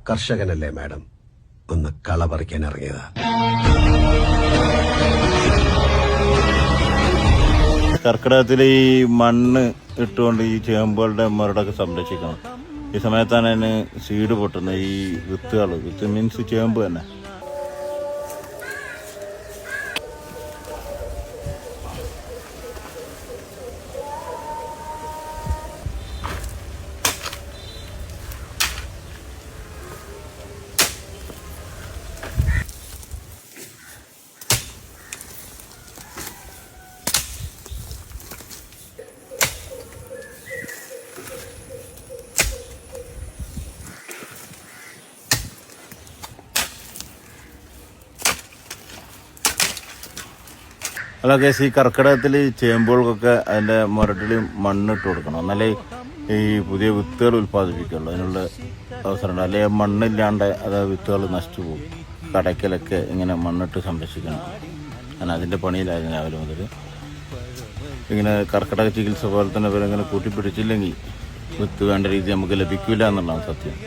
കർഷകനല്ലേ madam? ഒന്ന് കള പറിക്കാൻ ഇറങ്ങിയതാ. കർക്കിടകത്തിൽ ഈ മണ്ണ് ഇട്ടുകൊണ്ട് ഈ ചേമ്പുകളുടെ മരടൊക്കെ സംരക്ഷിക്കണം. ഈ സമയത്താണ് അതിന് സീഡ് പൊട്ടുന്നത്. ഈ വിത്ത് മീൻസ് ചേമ്പ് തന്നെ. അതൊക്കെ ഈ കർക്കിടകത്തിൽ ചേമ്പുകൾക്കൊക്കെ അതിൻ്റെ മുരട്ടിൽ മണ്ണിട്ട് കൊടുക്കണം. എന്നാലേ ഈ പുതിയ വിത്തുകൾ ഉൽപ്പാദിപ്പിക്കുള്ളൂ. അതിനുള്ള അവസരമുണ്ട്. അല്ലെങ്കിൽ മണ്ണില്ലാണ്ട് അത് വിത്തുകൾ നശിച്ചു പോകും. കടയ്ക്കലൊക്കെ ഇങ്ങനെ മണ്ണിട്ട് സംരക്ഷിക്കണം. ഞാൻ അതിൻ്റെ പണിയിലായിരുന്നു രാവിലെ മുതൽ. ഇങ്ങനെ കർക്കിടക ചികിത്സ പോലെ തന്നെ ഇവരിങ്ങനെ കൂട്ടിപ്പിടിച്ചില്ലെങ്കിൽ വിത്ത് വേണ്ട രീതി നമുക്ക് ലഭിക്കില്ല എന്നുള്ളതാണ് സത്യം.